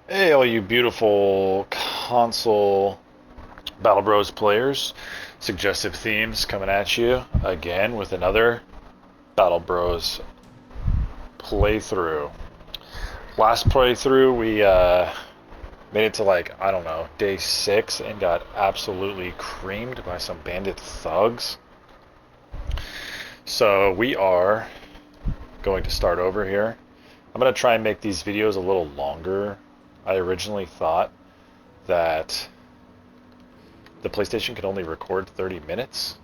Hey, all you beautiful console Battle Bros players. Suggestive themes coming at you again with another Battle Bros playthrough. Last playthrough, we made it to like, I don't know, day 6 and got absolutely creamed by some bandit thugs. So we are going to start over here. I'm going to try and make these videos a little longer. I originally thought that the PlayStation could only record 30 minutes,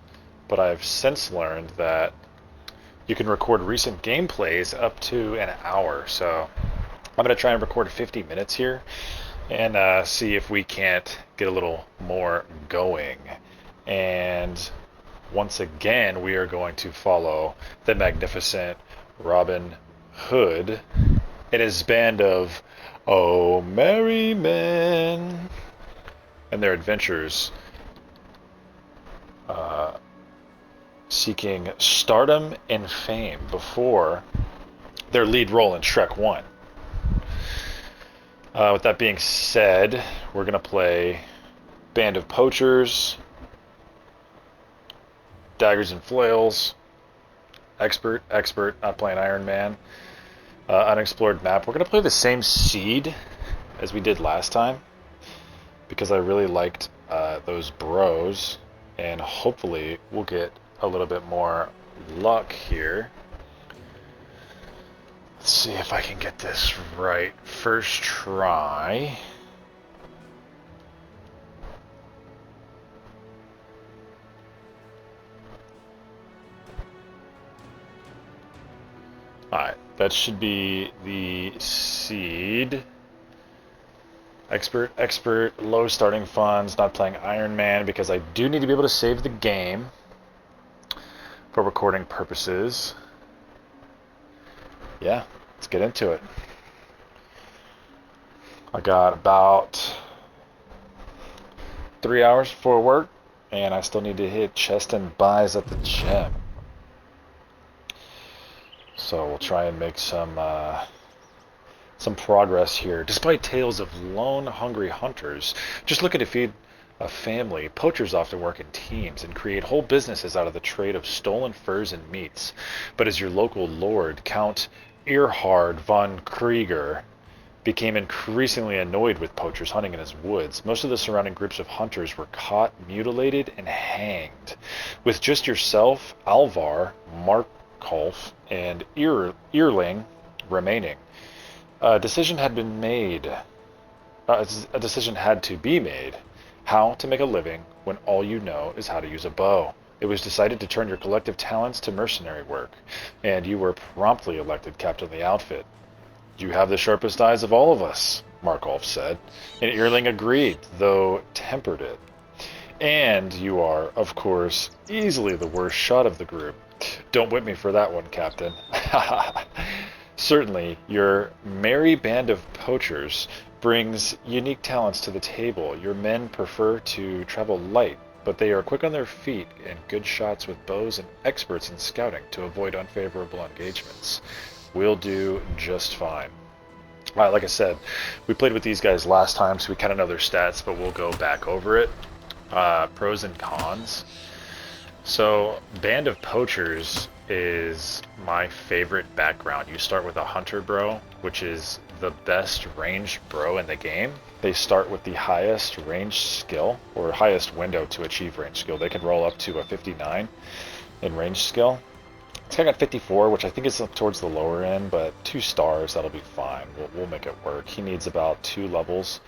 but I've since learned that you can record recent gameplays up to an hour. So I'm going to try and record 50 minutes here and see if we can't get a little more going. And once again, we are going to follow the magnificent Robin Hood and his band of oh merry men and their adventures seeking stardom and fame before their lead role in Shrek 1. With that being said, we're going to play Band of Poachers, Daggers and Flails, Expert, not playing Iron Man, Unexplored Map. We're going to play the same seed as we did last time because I really liked those bros, and hopefully we'll get a little bit more luck here. Let's see if I can get this right. First try. Alright, that should be the seed. Expert, low starting funds, not playing Iron Man because I do need to be able to save the game for recording purposes. Yeah, let's get into it. I got about 3 hours before work, and I still need to hit chest and buys at the gym. So we'll try and make some progress here. Despite tales of lone, hungry hunters just looking to feed a family, poachers often work in teams and create whole businesses out of the trade of stolen furs and meats. But as your local lord, Count Erhard von Krieger, became increasingly annoyed with poachers hunting in his woods, most of the surrounding groups of hunters were caught, mutilated, and hanged, with just yourself, Alvar, Markolf, and Earling remaining. A decision had been made. A decision had to be made. How to make a living when all you know is how to use a bow. It was decided to turn your collective talents to mercenary work, and you were promptly elected captain of the outfit. You have the sharpest eyes of all of us, Markov said, and Earling agreed, though tempered it. And you are, of course, easily the worst shot of the group. Don't whip me for that one, Captain. Certainly, your merry band of poachers brings unique talents to the table. Your men prefer to travel light, but they are quick on their feet and good shots with bows and experts in scouting to avoid unfavorable engagements. We'll do just fine. Like I said, we played with these guys last time, so we kind of know their stats, but we'll go back over it. Pros and cons. So, Band of Poachers is my favorite background. You start with a Hunter Bro, which is the best ranged bro in the game. They start with the highest range skill, or highest window to achieve range skill. They can roll up to a 59 in range skill. This guy got 54, which I think is up towards the lower end, but 2 stars, that'll be fine. We'll make it work. He needs about 2 levels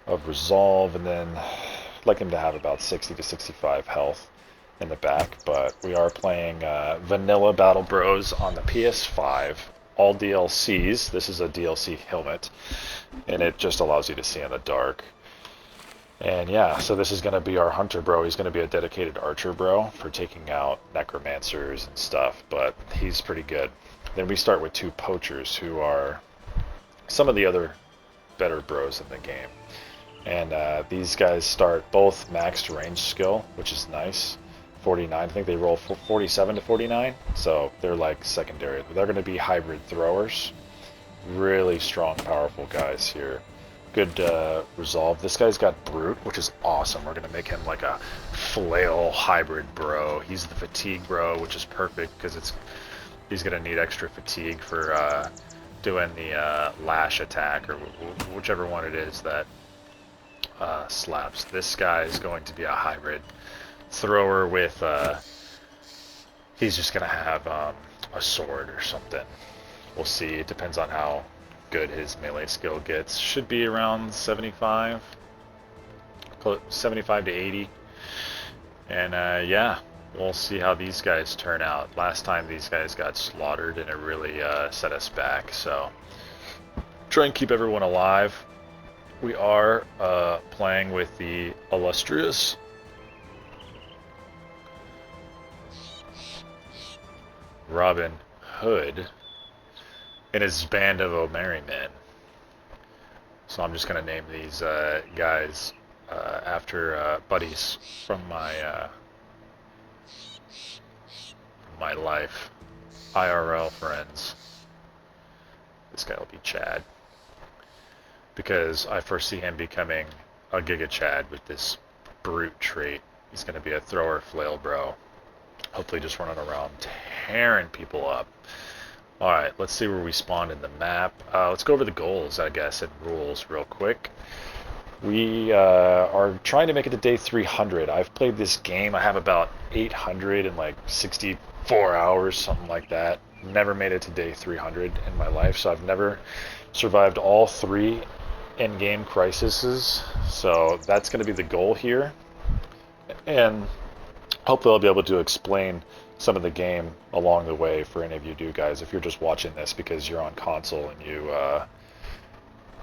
of Resolve, and then I'd like him to have about 60 to 65 health in the back, but we are playing Vanilla Battle Bros on the PS5. All DLCs. This is a DLC helmet, and it just allows you to see in the dark. And yeah, so this is going to be our Hunter Bro. He's going to be a dedicated Archer Bro for taking out Necromancers and stuff, but he's pretty good. Then we start with 2 Poachers, who are some of the other better bros in the game. And these guys start both maxed range skill, which is nice. 49, I think they roll 47 to 49, so they're like secondary. They're going to be hybrid throwers. Really strong, powerful guys here. good resolve. This guy's got Brute, which is awesome. We're going to make him like a flail hybrid bro. He's the fatigue bro, which is perfect because he's going to need extra fatigue for doing the lash attack or whichever one it is that slaps. This guy is going to be a hybrid thrower with he's just going to have a sword or something. We'll see. It depends on how good his melee skill gets. Should be around 75 to 80. And yeah, we'll see how these guys turn out. Last time these guys got slaughtered and it really set us back. So try and keep everyone alive. We are playing with the illustrious Robin Hood and his band of O'Merry men. So I'm just going to name these guys after buddies from my life, IRL friends. This guy will be Chad, because I foresee him becoming a Giga Chad with this Brute trait. He's going to be a thrower flail bro. Hopefully just running around tearing people up. Alright, let's see where we spawned in the map. Let's go over the goals, I guess, and rules real quick. We are trying to make it to day 300. I've played this game. I have about 864 hours, something like that. Never made it to day 300 in my life, so I've never survived all 3 in-game crises. So that's going to be the goal here. And hopefully I'll be able to explain some of the game along the way for any of you guys, if you're just watching this because you're on console and you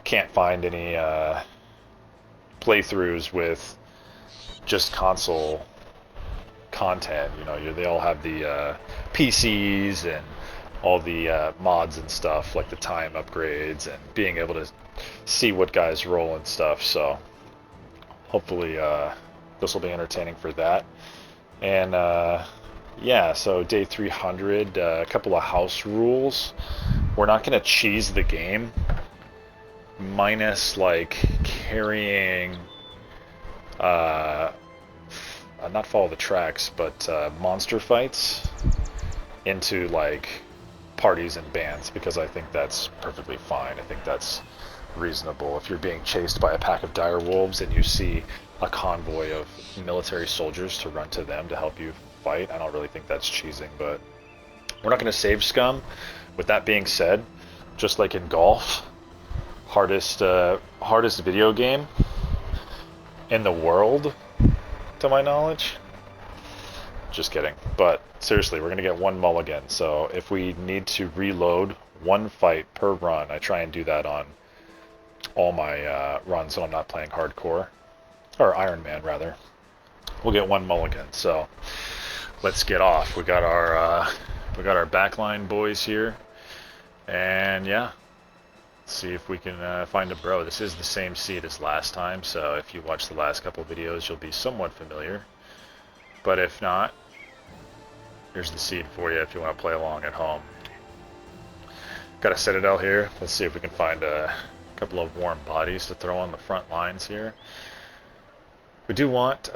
can't find any playthroughs with just console content. You know, they all have the PCs and all the mods and stuff, like the time upgrades and being able to see what guys roll and stuff. So hopefully this will be entertaining for that. And yeah, so day 300, a couple of house rules. We're not going to cheese the game, minus like carrying, not follow the tracks, but monster fights into like parties and bands, because I think that's perfectly fine. I think that's reasonable. If you're being chased by a pack of dire wolves and you see a convoy of military soldiers, to run to them to help you fight, I don't really think that's cheesing. But we're not going to save scum. With that being said, just like in golf, hardest video game in the world, to my knowledge. Just kidding. But seriously, we're going to get 1 mulligan. So if we need to reload 1 fight per run, I try and do that on all my runs when I'm not playing hardcore, or Iron Man rather. We'll get 1 mulligan. So let's get off. We got our backline boys here, and yeah, let's see if we can find a bro. This is the same seed as last time, so if you watch the last couple videos, you'll be somewhat familiar. But if not, here's the seed for you if you want to play along at home. Got a citadel here. Let's see if we can find a couple of warm bodies to throw on the front lines here. We do want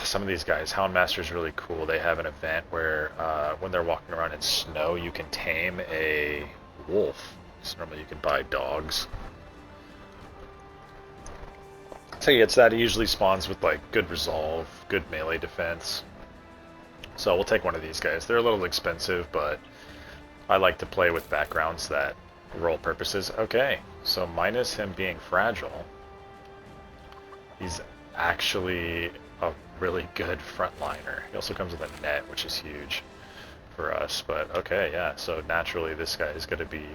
some of these guys. Houndmaster's really cool. They have an event where when they're walking around in snow, you can tame a wolf. So normally you can buy dogs. So yeah, it's that. It usually spawns with like good resolve, good melee defense. So we'll take one of these guys. They're a little expensive, but I like to play with backgrounds that roll purposes. Okay, so minus him being fragile, he's actually a really good frontliner. He also comes with a net, which is huge for us. But okay, yeah, so naturally this guy is going to be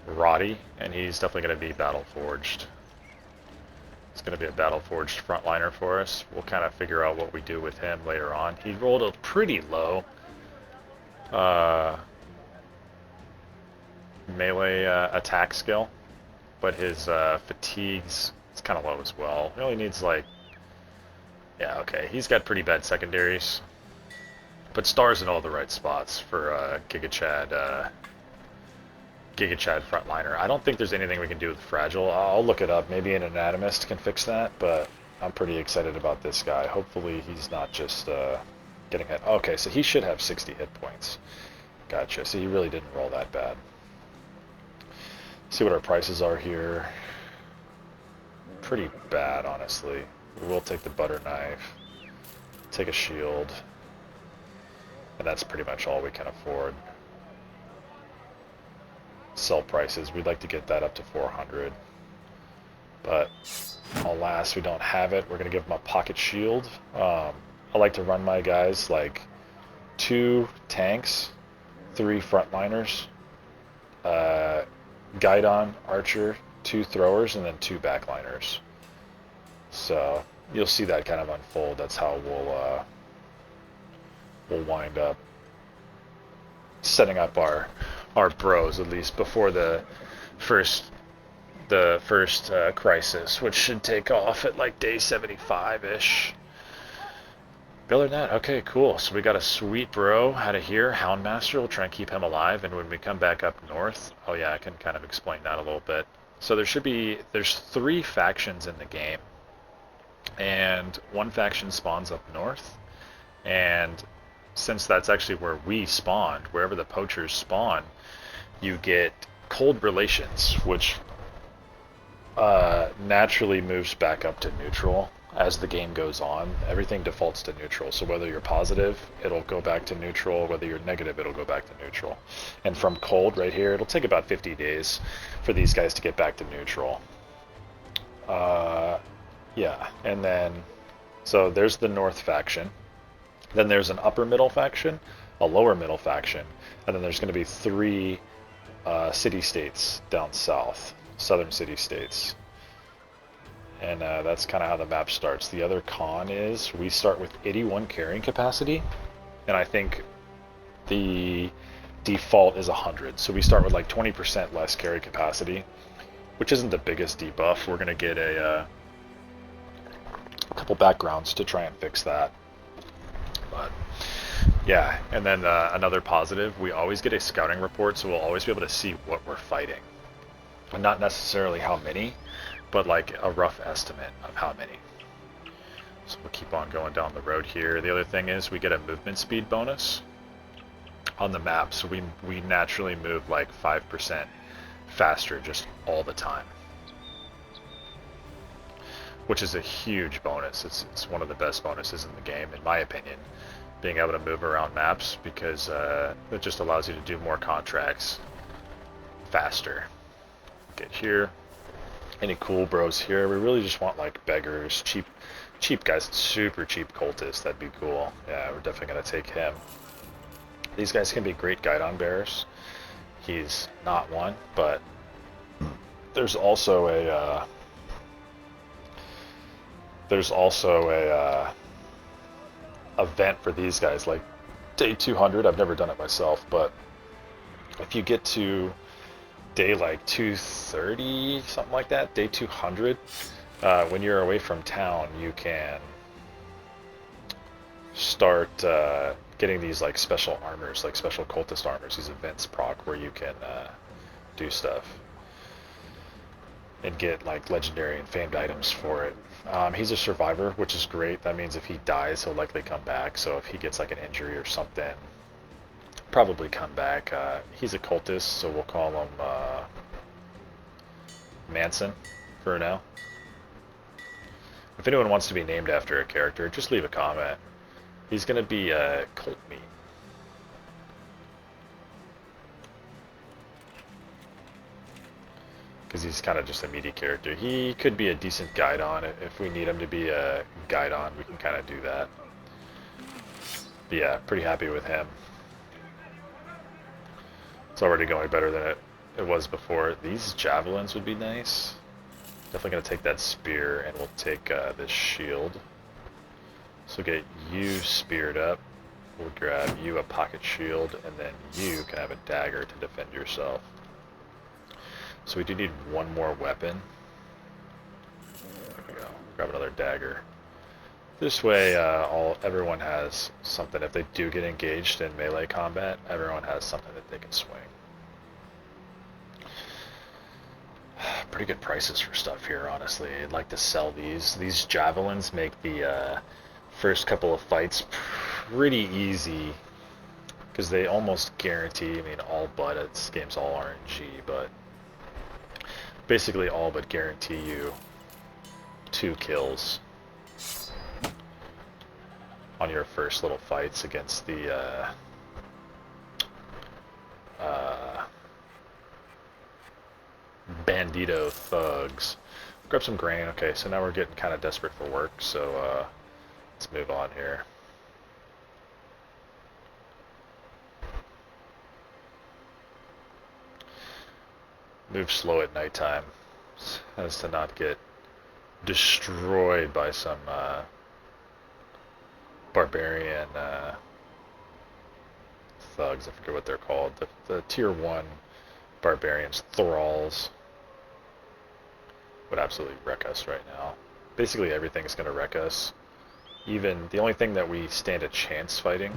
Roddy, and he's definitely going to be battle forged. It's going to be a battle forged frontliner for us. We'll kind of figure out what we do with him later on. He rolled a pretty low melee attack skill, but his fatigues, it's kind of low as well. He only needs like, yeah, okay, he's got pretty bad secondaries, but stars in all the right spots for Giga Chad Giga Chad frontliner. I don't think there's anything we can do with Fragile. I'll look it up. Maybe an anatomist can fix that, but I'm pretty excited about this guy. Hopefully he's not just getting hit. Okay, so he should have 60 hit points. Gotcha. So he really didn't roll that bad. See what our prices are here. Pretty bad, honestly. We will take the butter knife, take a shield, and that's pretty much all we can afford. Sell prices, we'd like to get that up to 400, but alas, we don't have it. We're going to give them a pocket shield. I like to run my guys like 2 tanks, 3 frontliners, Guidon, Archer, 2 throwers, and then 2 backliners. So you'll see that kind of unfold. That's how we'll wind up setting up our bros, at least before the first crisis, which should take off at like day 75-ish. But other than that, okay, cool. So we got a sweet bro out of here, Houndmaster. We'll try and keep him alive, and when we come back up north, oh yeah, I can kind of explain that a little bit. So there's 3 factions in the game, and one faction spawns up north, and since that's actually where we spawned, wherever the poachers spawn, you get cold relations, which naturally moves back up to neutral as the game goes on. Everything defaults to neutral, so whether you're positive, it'll go back to neutral. Whether you're negative, it'll go back to neutral. And from cold right here, it'll take about 50 days for these guys to get back to neutral. Yeah, and then, so there's the north faction. Then there's an upper middle faction, a lower middle faction, and then there's going to be 3 city-states down south, southern city-states. And that's kind of how the map starts. The other con is we start with 81 carrying capacity, and I think the default is 100. So we start with like 20% less carry capacity, which isn't the biggest debuff. We're going to get a couple backgrounds to try and fix that. But yeah, and then another positive, we always get a scouting report, so we'll always be able to see what we're fighting. And not necessarily how many, but like a rough estimate of how many. So we'll keep on going down the road here. The other thing is we get a movement speed bonus on the map, so we naturally move like 5% faster just all the time, which is a huge bonus. It's one of the best bonuses in the game, in my opinion, being able to move around maps, because it just allows you to do more contracts faster. Get here. Any cool bros here? We really just want like beggars, cheap guys, super cheap cultists. That'd be cool. Yeah, we're definitely gonna take him. These guys can be great guidon bearers. He's not one, but there's also a event for these guys, like day 200. I've never done it myself, but if you get to day like 230, something like that, day 200, when you're away from town, you can start getting these like special armors, like special cultist armors, these events proc, where you can do stuff and get like legendary and famed items for it. He's a survivor, which is great. That means if he dies, he'll likely come back. So if he gets like an injury or something, probably come back. He's a cultist, so we'll call him Manson for now. If anyone wants to be named after a character, just leave a comment. He's going to be Colt Meat. Because he's kind of just a meaty character. He could be a decent Guidon. If we need him to be a Guidon, we can kind of do that. But yeah, pretty happy with him. It's already going better than it was before. These javelins would be nice. Definitely going to take that spear, and we'll take this shield. So get you speared up. We'll grab you a pocket shield, and then you can have a dagger to defend yourself. So we do need one more weapon. There we go. Grab another dagger. This way, everyone has something. If they do get engaged in melee combat, everyone has something that they can swing. pretty good prices for stuff here, honestly. I'd like to sell these. These javelins make the first couple of fights pretty easy because they almost guarantee, I mean, all but, this game's all RNG, but basically all but guarantee you 2 kills on your first little fights against the bandito thugs. Grab some grain. Okay, so now we're getting kind of desperate for work, so let's move on here. Move slow at nighttime as to not get destroyed by some barbarian thugs. I forget what they're called. The tier 1 barbarians, thralls, would absolutely wreck us right now. Basically everything's going to wreck us. Even the only thing that we stand a chance fighting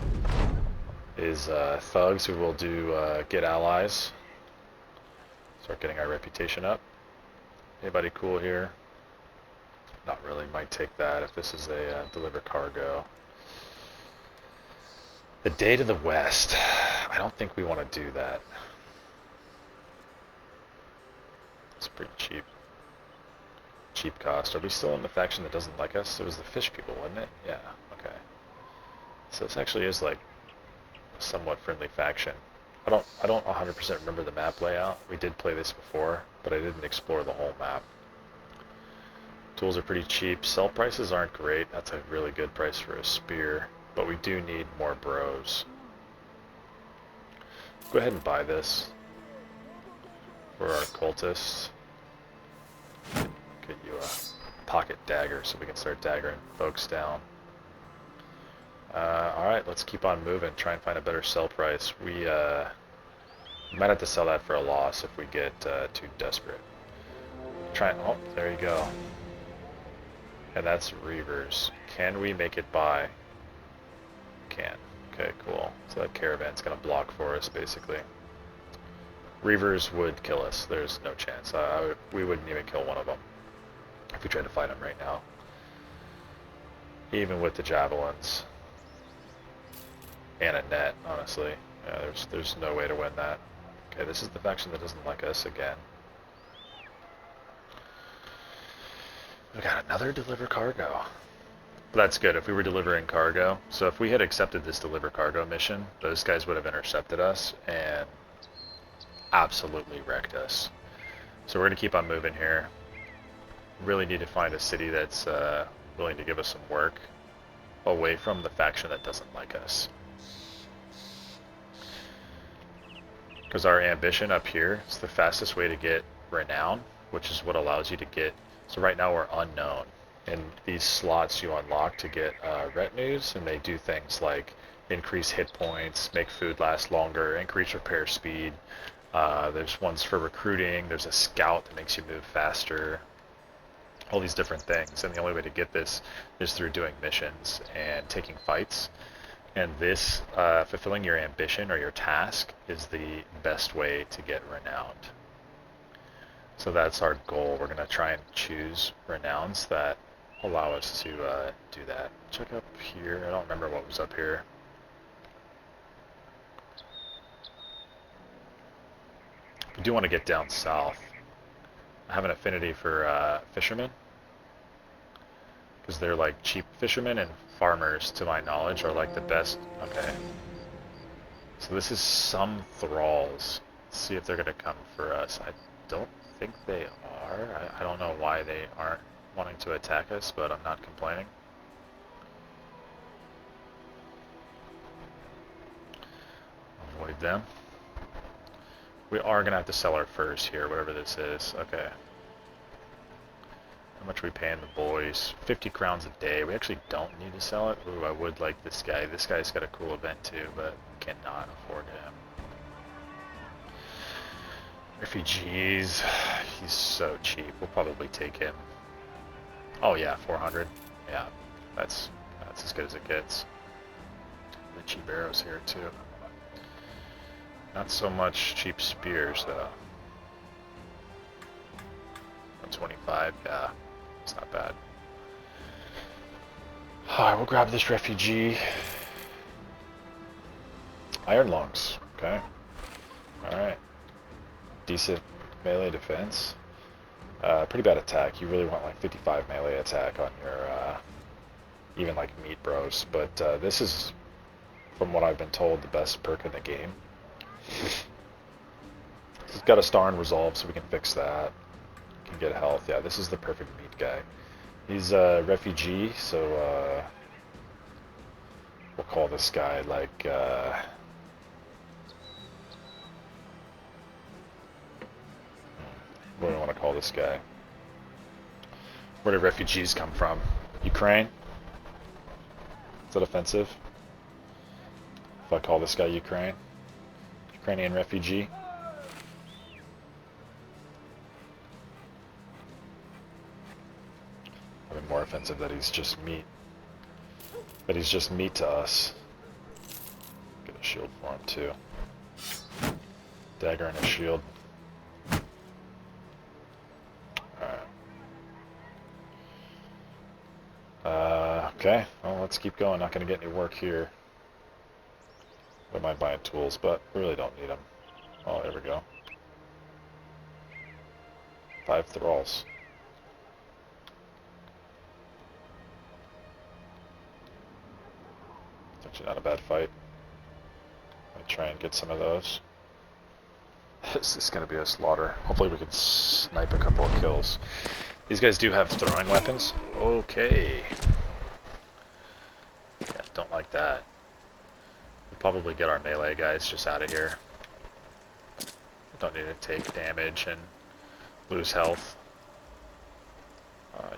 is thugs who will do get allies. Start getting our reputation up. Anybody cool here? Not really. Might take that if this is a deliver cargo. The Day to the West. I don't think we want to do that. It's pretty cheap. Cheap cost. Are we still in the faction that doesn't like us? It was the fish people, wasn't it? Yeah, okay. So this actually is like a somewhat friendly faction. I don't 100% remember the map layout. We did play this before, but I didn't explore the whole map. Tools are pretty cheap. Sell prices aren't great. That's a really good price for a spear, but we do need more bros. Go ahead and buy this for our cultists. Get you a pocket dagger so we can start daggering folks down. Alright, let's keep on moving. Try and find a better sell price. We might have to sell that for a loss if we get too desperate. Oh, there you go. And that's Reavers. Can we make it by? Can. Okay, cool. So that caravan's gonna block for us, basically. Reavers would kill us. There's no chance. We wouldn't even kill one of them if we tried to fight them right now. Even with the javelins. And a net, honestly. Yeah, there's no way to win that. Okay, this is the faction that doesn't like us again. We got another deliver cargo. But that's good if we were delivering cargo. So if we had accepted this deliver cargo mission, those guys would have intercepted us and absolutely wrecked us. So we're going to keep on moving here. Really need to find a city that's willing to give us some work away from the faction that doesn't like us. Because our ambition up here is the fastest way to get renown, which is what allows you to get. So right now we're unknown, and these slots you unlock to get retinues, and they do things like increase hit points, make food last longer, increase repair speed. There's ones for recruiting. There's a scout that makes you move faster. All these different things, and the only way to get this is through doing missions and taking fights. And this, fulfilling your ambition or your task, is the best way to get renowned. So that's our goal. We're going to try and choose renowns that allow us to do that. Check up here. I don't remember what was up here. We do want to get down south. I have an affinity for fishermen, because they're like cheap fishermen, and farmers, to my knowledge, are like the best. Okay. So this is some thralls. Let's see if they're going to come for us. I don't think they are. I don't know why they aren't wanting to attack us, but I'm not complaining. Avoid them. We are going to have to sell our furs here, whatever this is. Okay. How much are we paying the boys? 50 crowns a day. We actually don't need to sell it. Ooh, I would like this guy. This guy's got a cool event too, but cannot afford him. Refugees. He's so cheap. We'll probably take him. Oh yeah, 400. Yeah, that's as good as it gets. The cheap arrows here too. Not so much cheap spears though. 125, yeah, it's not bad. Alright, we'll grab this refugee. Iron lungs, okay. Alright. Decent melee defense. Pretty bad attack. You really want like 55 melee attack on your, even like meat bros. But this is, from what I've been told, the best perk in the game. He's got a star and resolve, so we can fix that. Can get health. Yeah, this is the perfect meat guy. He's a refugee, so we'll call this guy like what do we want to call this guy? Where do refugees come from? Ukraine? Is that offensive? If I call this guy Ukraine? Ukrainian refugee? I mean, more offensive that he's just meat. That he's just meat to us. Get a shield for him too. Dagger and a shield. Okay, well, let's keep going. Not going to get any work here. Don't mind buying tools, but we really don't need them. Oh, there we go. 5 thralls. It's actually not a bad fight. I'm going to try and get some of those. This is going to be a slaughter. Hopefully we can snipe a couple of kills. These guys do have throwing weapons. Okay. Yeah, don't like that. We'll probably get our melee guys just out of here. Don't need to take damage and lose health.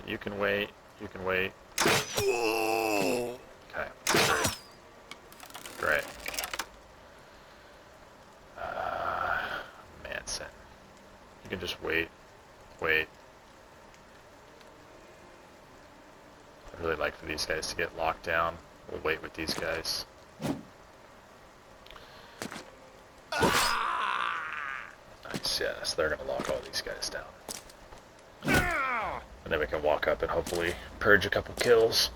You can wait. You can wait. Okay, great. Great. Manson. You can just wait. Wait. I'd really like for these guys to get locked down. We'll wait with these guys. Nice, yes, they're gonna lock all these guys down. And then we can walk up and hopefully purge a couple kills.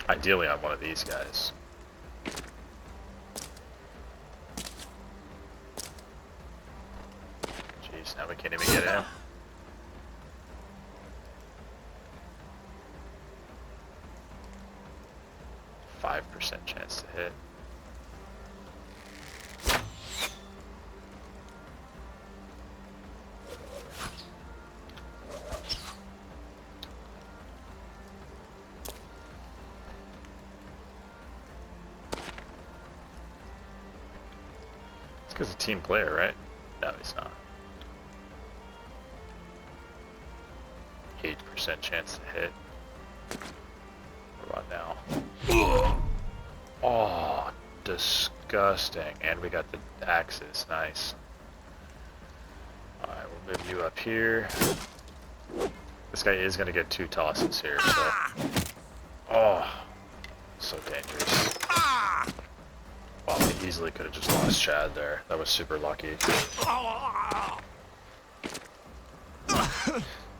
Ideally on one of these guys. Jeez, now we can't even get in. %5 chance to hit. It's because a team player, right? No, he's not. 8% chance to hit. What about now? Oh, disgusting. And we got the axes. Nice. Alright, we'll move you up here. This guy is going to get 2 tosses here, so... Oh, so dangerous. Wow, we easily could have just lost Chad there. That was super lucky. It's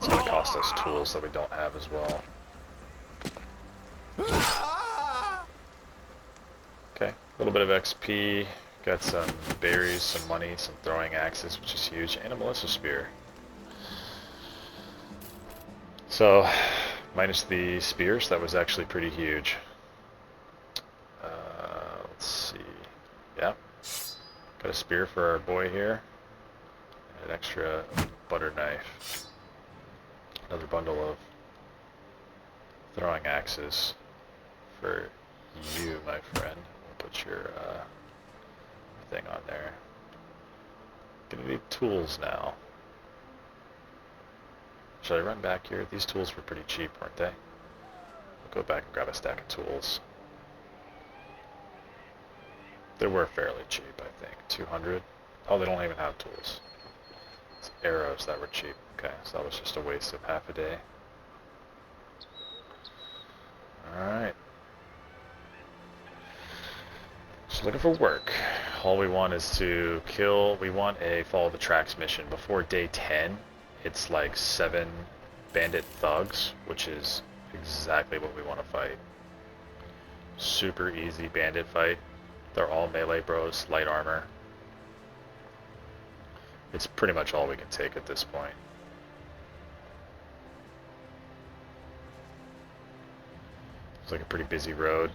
going to cost us tools that we don't have as well. Okay, a little bit of XP. Got some berries, some money, some throwing axes, which is huge, and a Melissa spear. So, minus the spears, that was actually pretty huge. Let's see. Yeah. Got a spear for our boy here. And an extra butter knife. Another bundle of throwing axes for you, my friend. We'll put your thing on there. Gonna need tools now. Should I run back here? These tools were pretty cheap, weren't they? We'll go back and grab a stack of tools. They were fairly cheap, I think. 200. Oh, they don't even have tools. It's arrows that were cheap. Okay, so that was just a waste of half a day. Alright. So looking for work. All we want is to kill. We want a follow the tracks mission before day 10. It's like 7 bandit thugs, which is exactly what we want to fight. Super easy bandit fight. They're all melee bros, light armor. It's pretty much all we can take at this point. It's like a pretty busy road.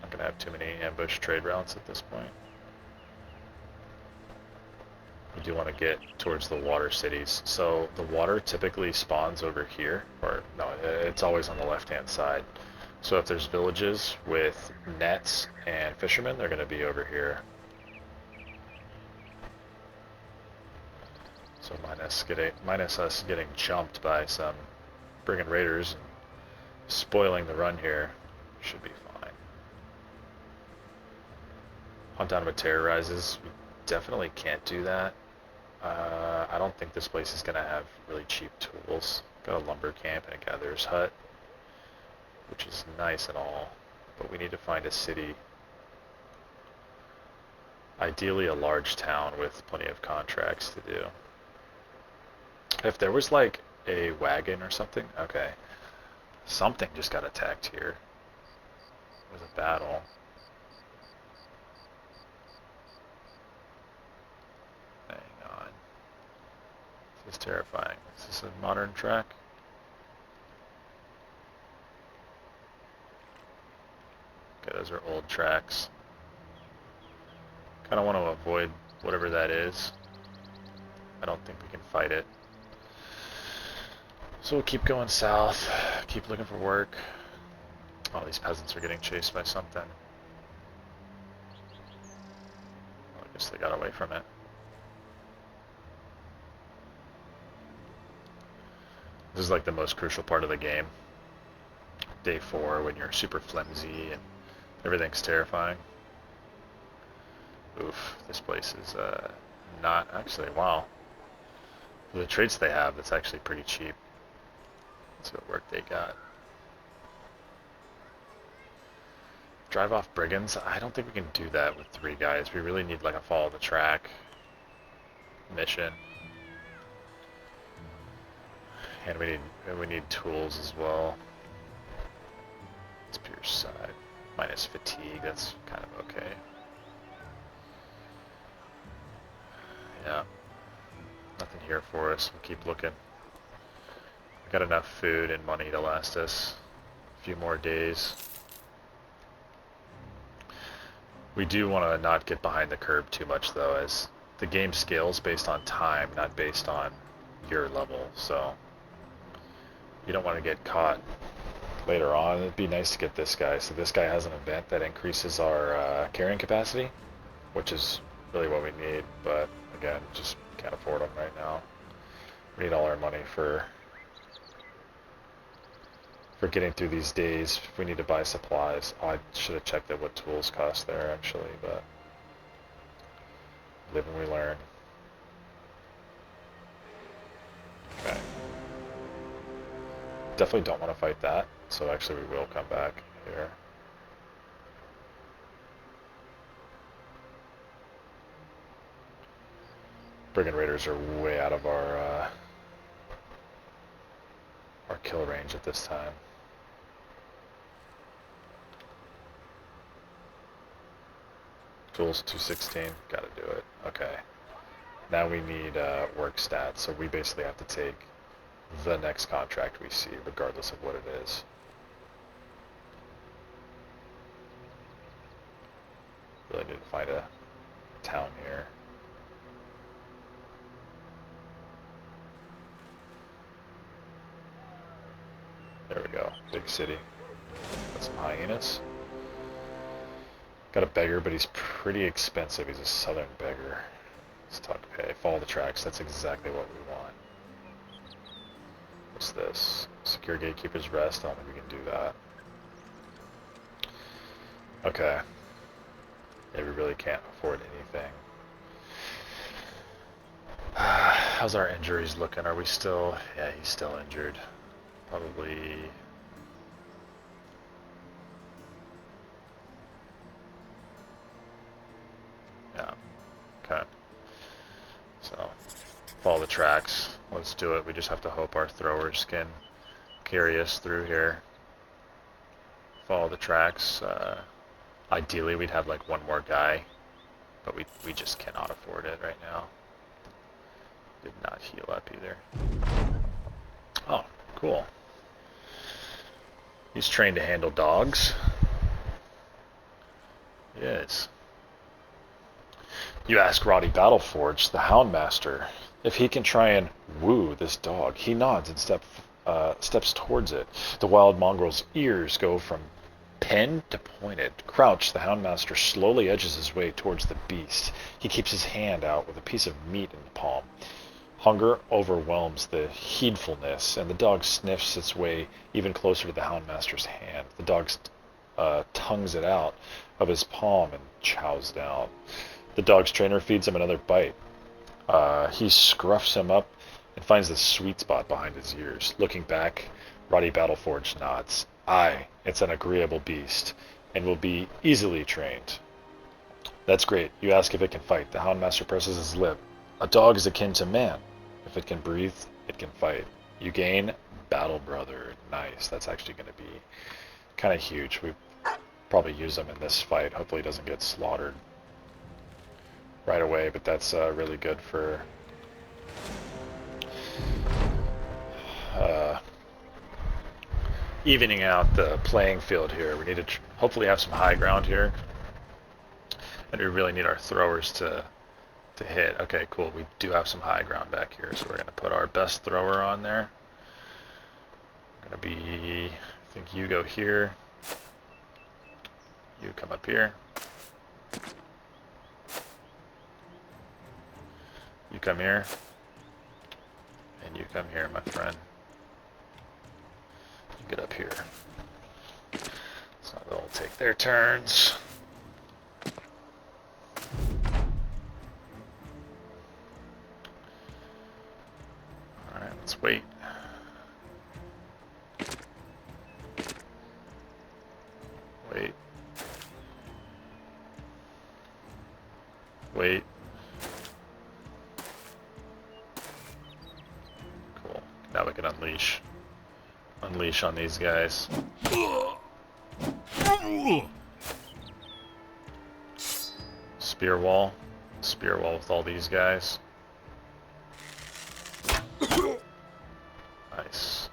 Not gonna have too many ambush trade routes at this point. We do want to get towards the water cities. So the water typically spawns over here, or no, it's always on the left-hand side. So if there's villages with nets and fishermen, they're going to be over here. So minus us getting jumped by some brigand raiders and spoiling the run here, should be fine. Hunt down what terrorizes. We definitely can't do that. I don't think this place is going to have really cheap tools. Got a lumber camp and a gatherer's hut, which is nice and all, but we need to find a city. Ideally a large town with plenty of contracts to do. If there was like a wagon or something, okay. Something just got attacked here. It was a battle. Hang on. This is terrifying. Is this a modern track? Okay, those are old tracks. Kind of want to avoid whatever that is. I don't think we can fight it. So we'll keep going south, keep looking for work. Oh, these peasants are getting chased by something. Well, I guess they got away from it. This is like the most crucial part of the game. Day 4, when you're super flimsy and everything's terrifying. Oof, this place is not actually, wow. For the traits they have, that's actually pretty cheap. Let's see what work they got. Drive off brigands. I don't think we can do that with 3 guys. We really need like a follow the track mission. And we need tools as well. It's pure side. Minus fatigue, that's kind of okay. Yeah. Nothing here for us. We'll keep looking. We've got enough food and money to last us a few more days. We do want to not get behind the curve too much though, as the game scales based on time, not based on your level, so you don't want to get caught later on. It'd be nice to get this guy. So this guy has an event that increases our carrying capacity, which is really what we need, but again, just can't afford them right now. We need all our money for getting through these days. If we need to buy supplies, oh, I should have checked out what tools cost there actually, but live and we learn. Okay. Definitely don't want to fight that, so actually we will come back here. Brigand raiders are way out of our kill range at this time. Tools 216, gotta do it. Okay. Now we need work stats, so we basically have to take the next contract we see, regardless of what it is. Really need to find a town here. There we go, big city. Got some hyenas. Got a beggar, but he's pretty expensive. He's a southern beggar. Let's talk pay. Follow the tracks. That's exactly what we want. What's this? Secure gatekeeper's rest. I don't think we can do that. Okay. Yeah, we really can't afford anything. How's our injuries looking? Are we still... Yeah, he's still injured. Probably... Follow the tracks. Let's do it. We just have to hope our throwers can carry us through here. Follow the tracks. Ideally, we'd have like one more guy, but we just cannot afford it right now. Did not heal up either. Oh, cool. He's trained to handle dogs. Yes. You ask Roddy Battleforge, the Houndmaster, if he can try and woo this dog. He nods and steps towards it. The wild mongrel's ears go from pen to pointed. Crouched, the Houndmaster slowly edges his way towards the beast. He keeps his hand out with a piece of meat in the palm. Hunger overwhelms the heedfulness, and the dog sniffs its way even closer to the Houndmaster's hand. The dog tongues it out of his palm and chows down. The dog's trainer feeds him another bite. He scruffs him up and finds the sweet spot behind his ears. Looking back, Roddy Battleforge nods. Aye, it's an agreeable beast, and will be easily trained. That's great. You ask if it can fight. The Houndmaster presses his lip. A dog is akin to man. If it can breathe, it can fight. You gain Battle Brother. Nice. That's actually going to be kind of huge. We probably use him in this fight. Hopefully he doesn't get slaughtered right away, but that's really good for evening out the playing field here. We need to hopefully have some high ground here, and we really need our throwers to hit. Okay, cool. We do have some high ground back here, so we're going to put our best thrower on there. Going to be, I think you go here. You come up here. You come here. And you come here, my friend. You get up here. So they'll take their turns. Alright, let's wait. Wait. Wait. Cool. Now we can unleash. Unleash on these guys. Spear wall. Spear wall with all these guys. Nice.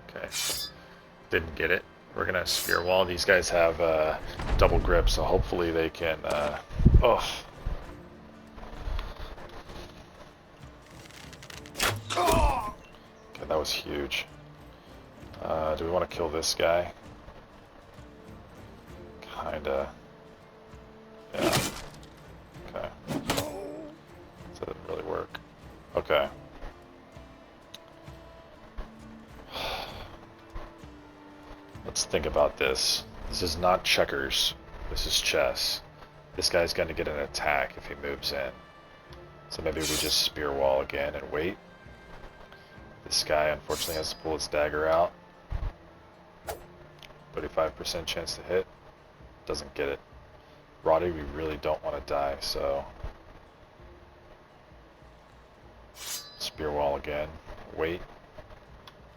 Okay. Didn't get it. We're gonna spear wall. These guys have double grip, so hopefully they can. Oh. Okay, that was huge. Do we want to kill this guy? Kinda. Yeah. Okay. That didn't really work. Okay. Let's think about this. This is not checkers. This is chess. This guy's going to get an attack if he moves in. So maybe we just spear wall again and wait. This guy unfortunately has to pull his dagger out. 35% chance to hit. Doesn't get it. Roddy, we really don't want to die, so... Spear wall again. Wait.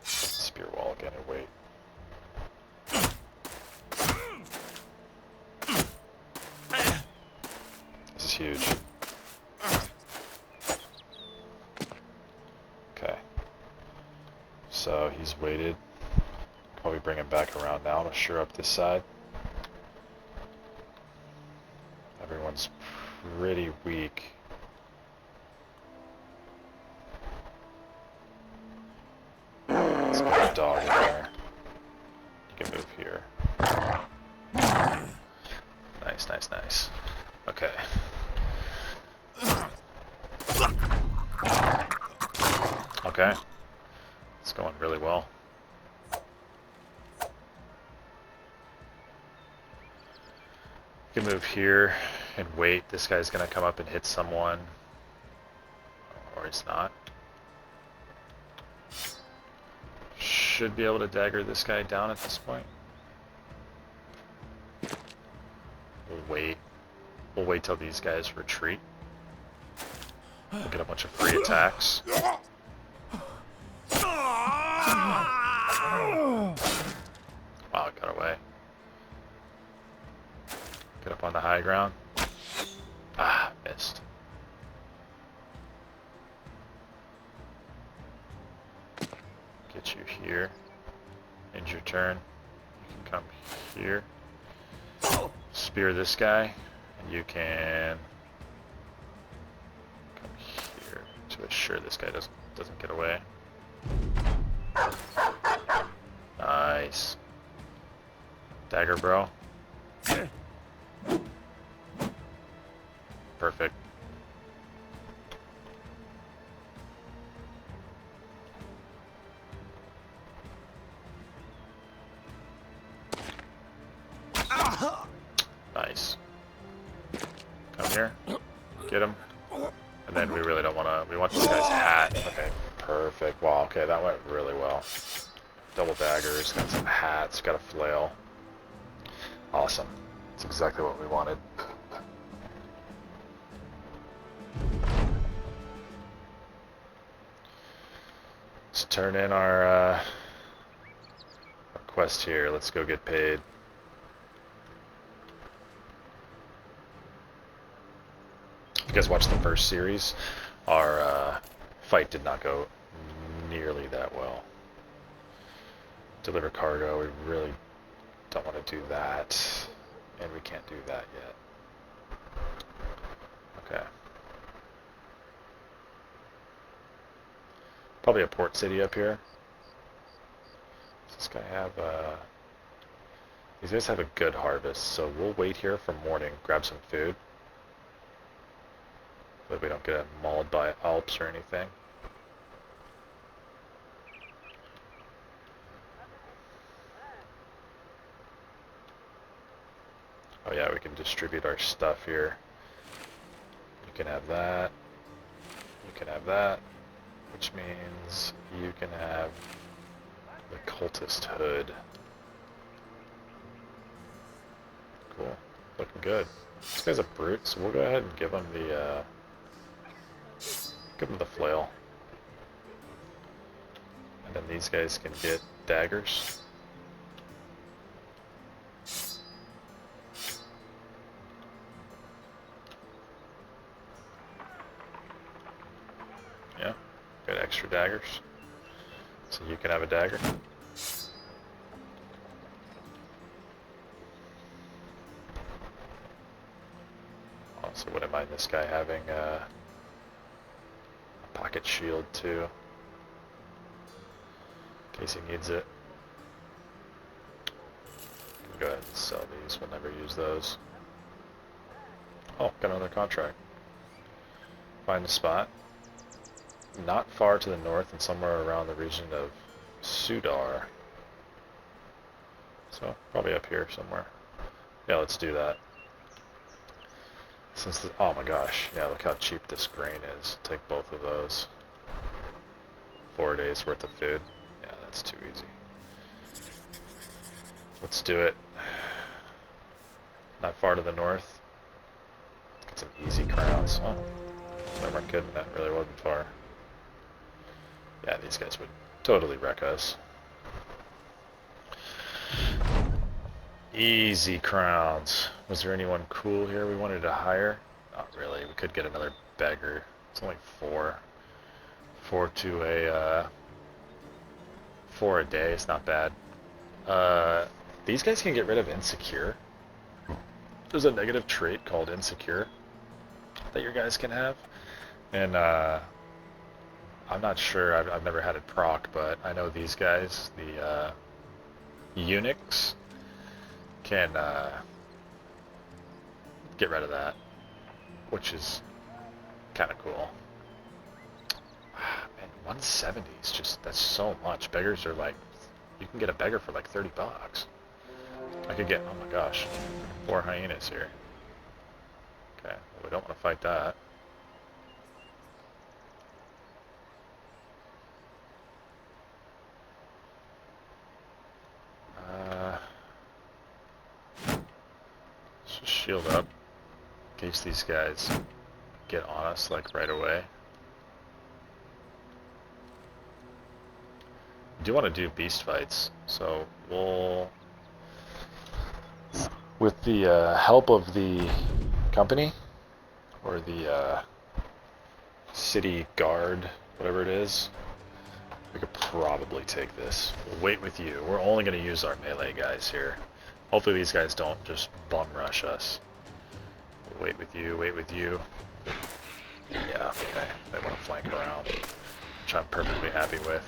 Spear wall again and wait. This is huge. Okay. So he's waited. Probably bring him back around now to shore up this side. Everyone's pretty weak. Let's get a dog in there. You can move here. Nice, nice, nice. Okay. Okay. It's going really well. You can move here and wait. This guy's gonna come up and hit someone. Or he's not. Should be able to dagger this guy down at this point. We'll wait. We'll wait till these guys retreat. We'll get a bunch of free attacks. Wow, it got away. Get up on the high ground. Ah, missed. Get you here. End your turn. You can come here. Spear this guy. And you can come here to assure this guy doesn't get away. Nice. Dagger, bro. Perfect. Nice. Come here. Get him. And then we really don't want to... We want this guy's hat. Okay, perfect. Wow, okay, that went really well. Double daggers, got some hats, got a flail. Awesome. That's exactly what we wanted. Let's turn in our quest here. Let's go get paid. If you guys watched the first series, our fight did not go nearly that well. Deliver cargo, we really don't want to do that, and we can't do that yet. Okay. Probably a port city up here. Does this guy have these guys have a good harvest, so we'll wait here for morning, grab some food. But we don't get mauled by Alps or anything. Oh yeah, we can distribute our stuff here. You can have that. You can have that. Which means you can have the cultist hood. Cool. Looking good. This guy's a brute, so we'll go ahead and give him the flail. And then these guys can get daggers. Yeah, got extra daggers. So you can have a dagger. Also wouldn't mind this guy having a pocket shield too, in case he needs it. Go ahead and sell these, we'll never use those. Oh, got another contract. Find a spot. Not far to the north and somewhere around the region of Sudar. So, probably up here somewhere. Yeah, let's do that. Since the, oh my gosh, yeah, look how cheap this grain is. Take both of those. 4 days worth of food. Yeah, that's too easy. Let's do it. Not far to the north. Get some easy crowns. Oh, never kidding, that really wasn't far. Yeah, these guys would totally wreck us. Easy crowns. Was there anyone cool here we wanted to hire? Not really. We could get another beggar. It's only 4. 4 to a 4 a day. It's not bad. These guys can get rid of insecure. There's a negative trait called insecure that your guys can have, and I'm not sure. I've never had it proc, but I know these guys, the eunuchs, can get rid of that, which is kind of cool. Man, 170 is just, that's so much. Beggars are like, you can get a beggar for like 30 bucks. I could get, oh my gosh, 4 hyenas here. Okay, well, we don't want to fight that. Let's just shield up. in case these guys get on us like right away. I do want to do beast fights, so we'll, with the help of the company or the city guard, whatever it is, we could probably take this. We'll wait with you. We're only going to use our melee guys here. Hopefully these guys don't just bum rush us. We'll wait with you, wait with you. Yeah, okay. They want to flank around, which I'm perfectly happy with.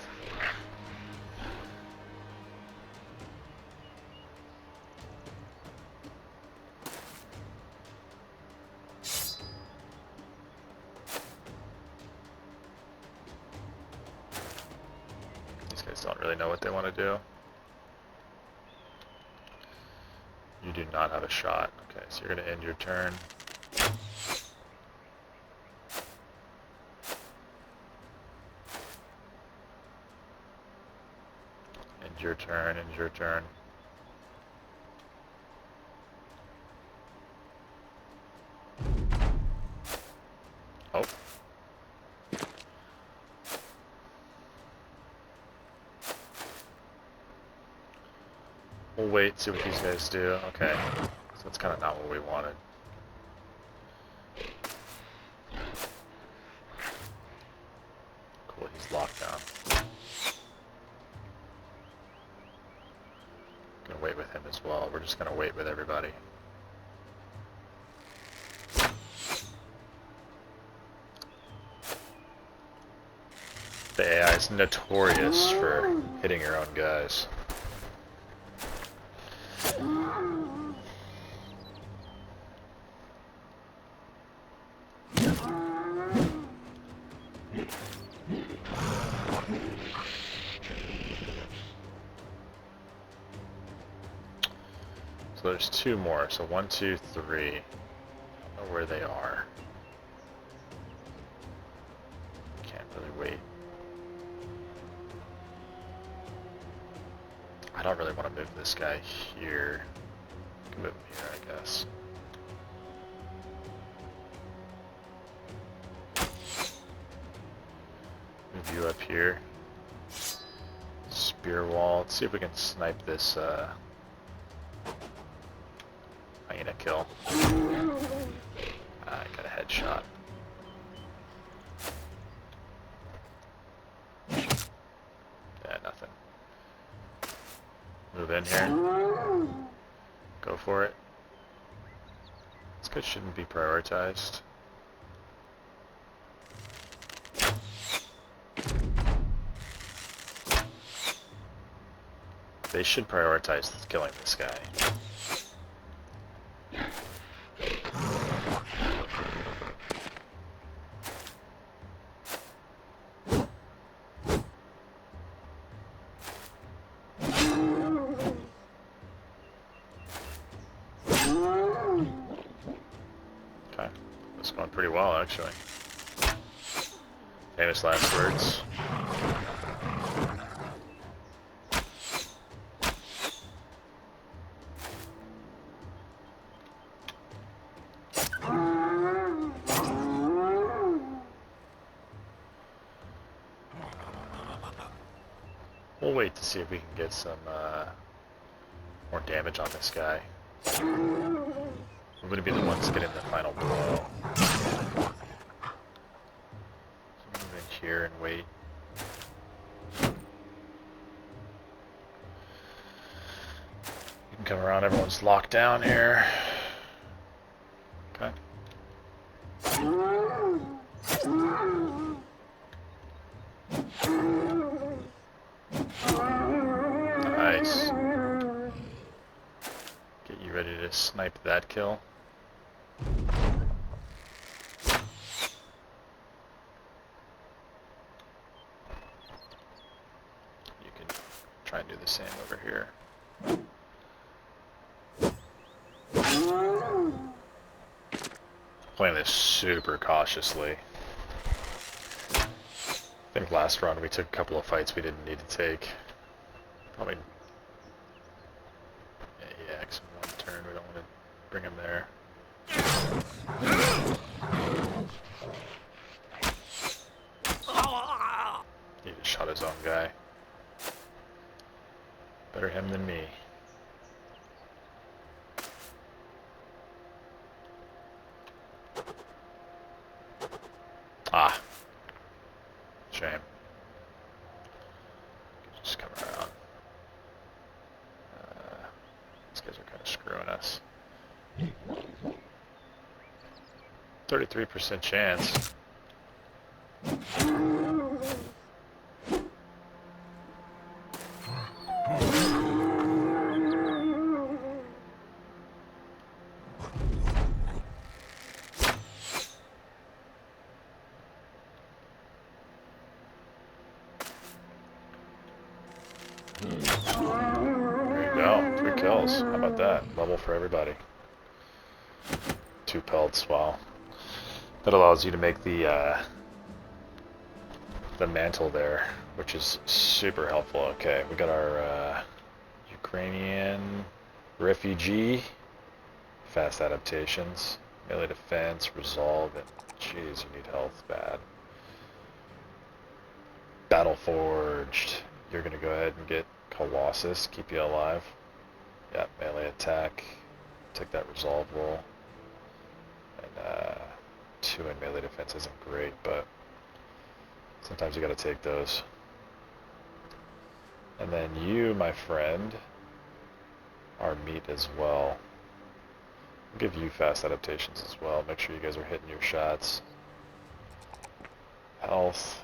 These guys don't really know what they want to do. You do not have a shot. Okay, so you're going to end your turn. End your turn, end your turn. Oh. We'll wait, see what these guys do. Okay, so that's kind of not what we wanted. Cool, he's locked down. Gonna wait with him as well. We're just gonna wait with everybody. The AI is notorious for hitting your own guys. So there's two more. So 1, 2, 3. I don't know where they are. Can't really wait. I don't really want to move this guy here. I can move him here, I guess. Move you up here. Spear wall. Let's see if we can snipe this hyena kill. I got a headshot. Yeah, nothing. Move in here. Go for it. This guy shouldn't be prioritized. They should prioritize killing this guy. Okay, that's going pretty well actually. Famous last words. We'll wait to see if we can get some more damage on this guy. We're going to be the ones getting the final blow. So move in here and wait. You can come around, everyone's locked down here. Okay. Nice. Get you ready to snipe that kill. You can try and do the same over here. Playing this super cautiously. I think last round we took a couple of fights we didn't need to take. Probably EX in one turn, we don't want to bring him there. He just shot his own guy. Better him than me. Ah. Shame. Just come around. These guys are kind of screwing us. 33% chance. There you go. 3 kills. How about that? Level for everybody. 2 pelts. Wow. That allows you to make the mantle there, which is super helpful. Okay, we got our Ukrainian refugee, fast adaptations, melee defense, resolve, and jeez, you need health bad. Battle forged. You're gonna go ahead and get Colossus, keep you alive. Yeah, melee attack. Take that resolve roll. And 2 in melee defense isn't great, but sometimes you gotta take those. And then you, my friend, are meat as well. I'll give you fast adaptations as well. Make sure you guys are hitting your shots. Health.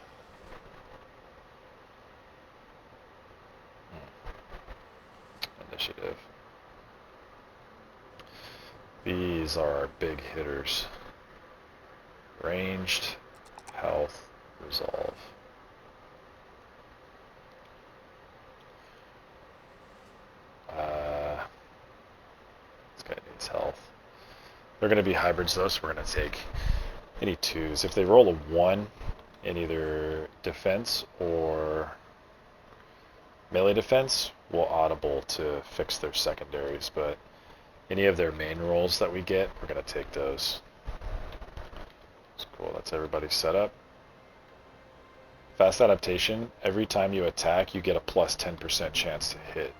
Initiative. These are our big hitters. Ranged, health, resolve. This guy needs health. They're going to be hybrids though, so we're going to take any 2s. If they roll a 1 in either defense or melee defense, we'll audible to fix their secondaries, but any of their main rolls that we get, we're going to take those. That's cool. That's everybody set up. Fast adaptation, every time you attack, you get a plus 10% chance to hit.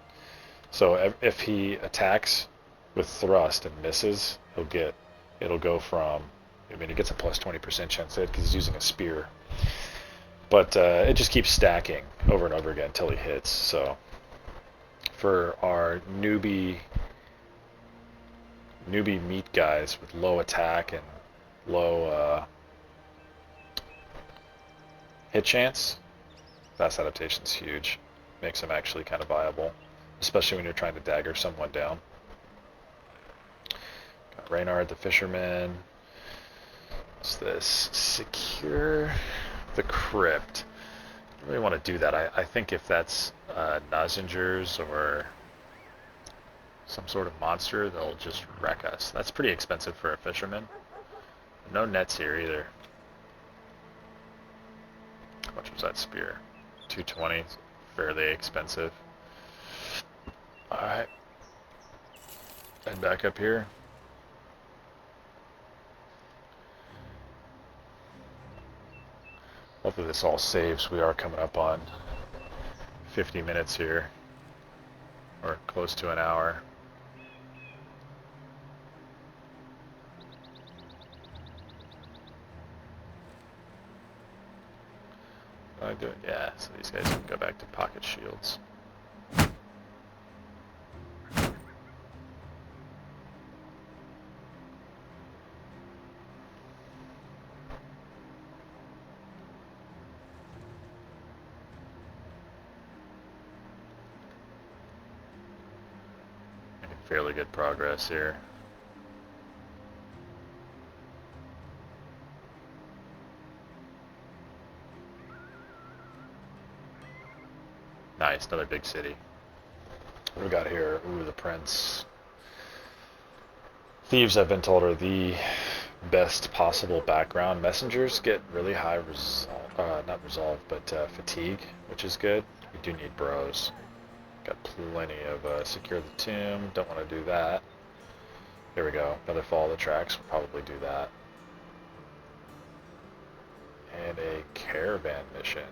So if he attacks with thrust and misses, it'll go from, I mean, he gets a plus 20% chance to hit because he's using a spear. But it just keeps stacking over and over again until he hits. So for our newbie meat guys with low attack and low hit chance, fast adaptation's huge. Makes them actually kind of viable, especially when you're trying to dagger someone down. Got Reynard the fisherman. What's this? Secure the crypt. I don't really want to do that. I think if that's Nazingers or some sort of monster, they'll just wreck us. That's pretty expensive for a fisherman. No nets here either. How much was that spear? 220. Fairly expensive. Alright. Head back up here. Hopefully this all saves. We are coming up on 50 minutes here. Or close to an hour. I do it? Yeah, so these guys can go back to pocket shields. Making fairly good progress here. Nice, another big city. What do we got here? Ooh, the Prince. Thieves, I've been told, are the best possible background. Messengers get really high not resolve, but fatigue, which is good. We do need bros. Got plenty of secure the tomb. Don't want to do that. Here we go. Another follow the tracks. We'll probably do that. And a caravan mission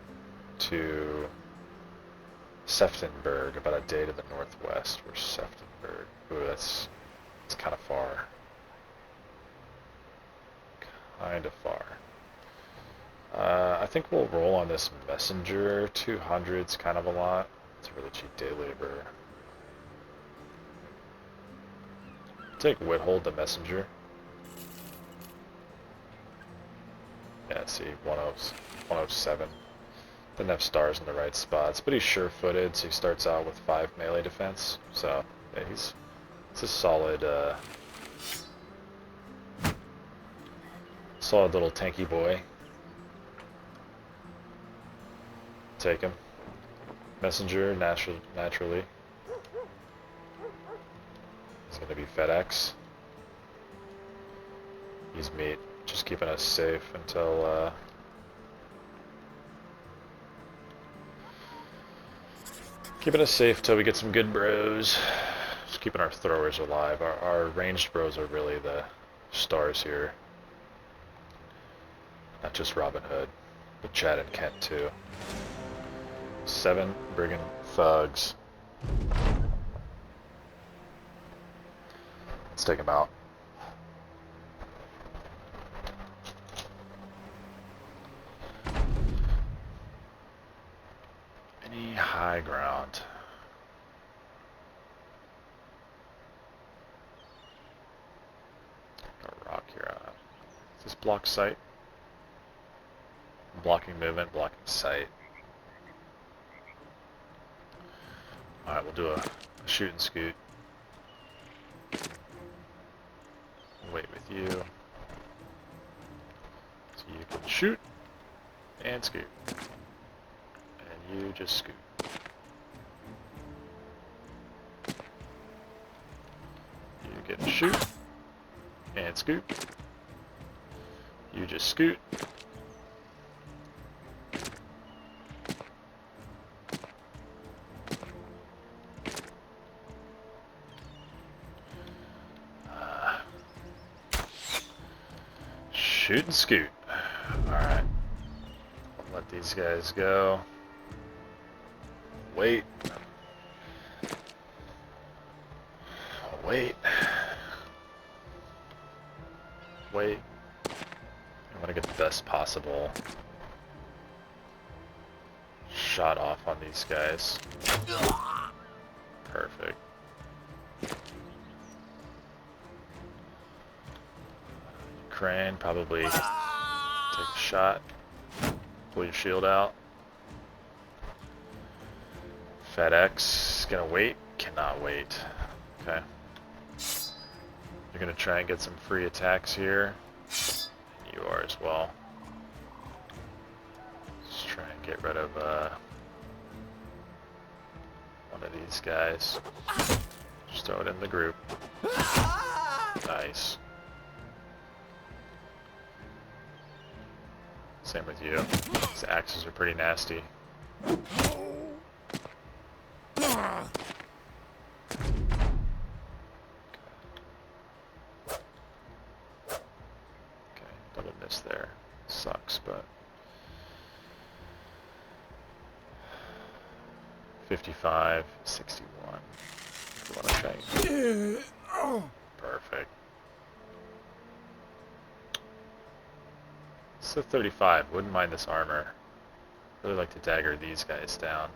to Seftenberg, about a day to the northwest. Where's Seftenberg? Ooh, it's kind of far. Kind of far. I think we'll roll on this messenger. 200's kind of a lot. It's a really cheap day labor. Take Whithold the messenger. Yeah, see, 107. Doesn't have stars in the right spots, but he's sure-footed, so he starts out with 5 melee defense. So, yeah, it's a solid, solid little tanky boy. Take him. Messenger, naturally. He's gonna be FedEx. He's meat, just keeping us safe until, keeping us safe till we get some good bros. Just keeping our throwers alive. Our ranged bros are really the stars here. Not just Robin Hood, but Chad and Kent too. 7 brigand thugs. Let's take him out. Any high ground? Got a rock here. Is this block sight? Blocking movement, blocking sight. Alright, we'll do a shoot and scoot. Wait with you. So you can shoot and scoot. And you just scoot. You get to shoot and scoot. You just scoot. Shoot and scoot. Alright. Let these guys go. Wait. Wait. Wait. I want to get the best possible shot off on these guys. Perfect. Crane, probably take a shot. Pull your shield out. FedEx, gonna wait? Cannot wait. Okay. You're gonna try and get some free attacks here. You are as well. Let's try and get rid of one of these guys. Just throw it in the group. Nice. Same with you. These axes are pretty nasty. Okay, double miss there. Sucks, but 55, 61. If you want to try. Perfect. So 35, wouldn't mind this armor. Really like to dagger these guys down.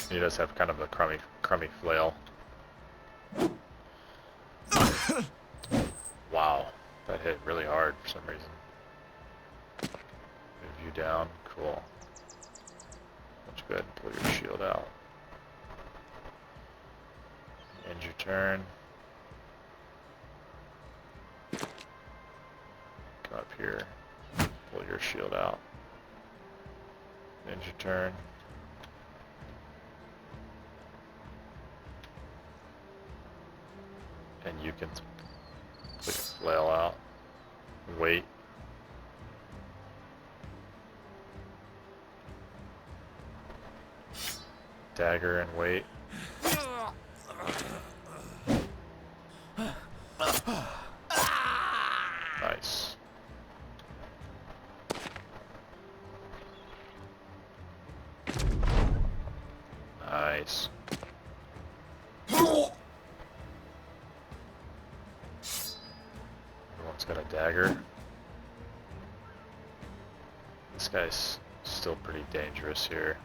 He does have kind of a crummy flail. Wow, that hit really hard for some reason. Move you down, cool. Let's go ahead and pull your shield out. End your turn. Come up here, pull your shield out. End your turn. And you can So we can flail out. Wait. Dagger and wait. Nice. Nice. Everyone's got a dagger. This guy's still pretty dangerous here.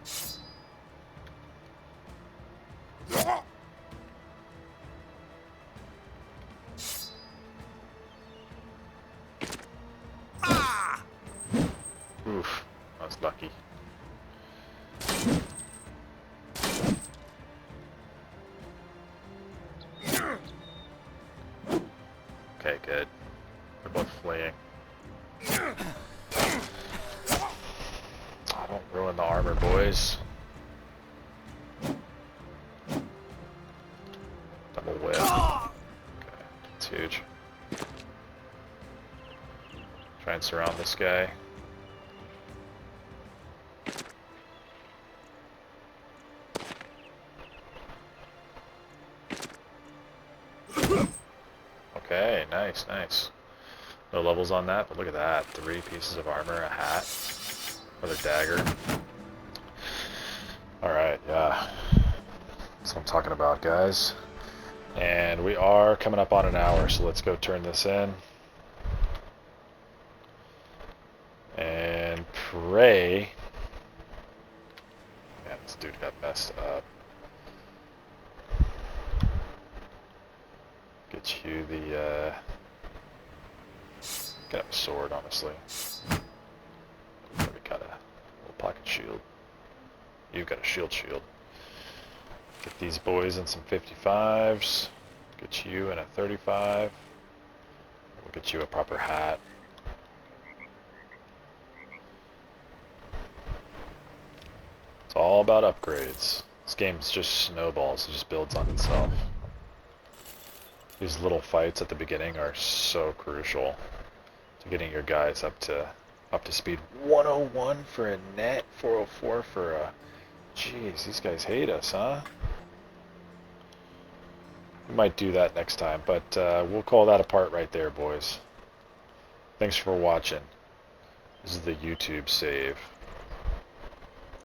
Oof, I was lucky. Okay, good. They're both fleeing. Oh, don't ruin the armor, boys. Double whip. Okay, it's huge. Try and surround this guy. Okay, nice, nice. No levels on that, but look at that. 3 pieces of armor, a hat, another dagger. Alright, yeah. That's what I'm talking about, guys. And we are coming up on an hour, so let's go turn this in. And pray. Man, this dude got messed up. Get you the, get a sword, honestly. We got a little pocket shield. You've got a shield. Get these boys in some 55s. Get you in a 35. We'll get you a proper hat. It's all about upgrades. This game's just snowballs. It just builds on itself. These little fights at the beginning are so crucial to getting your guys up to speed. 101 for a net, 404 for a... Jeez, these guys hate us, huh? We might do that next time, but we'll call that a part right there, boys. Thanks for watching. This is the YouTube save.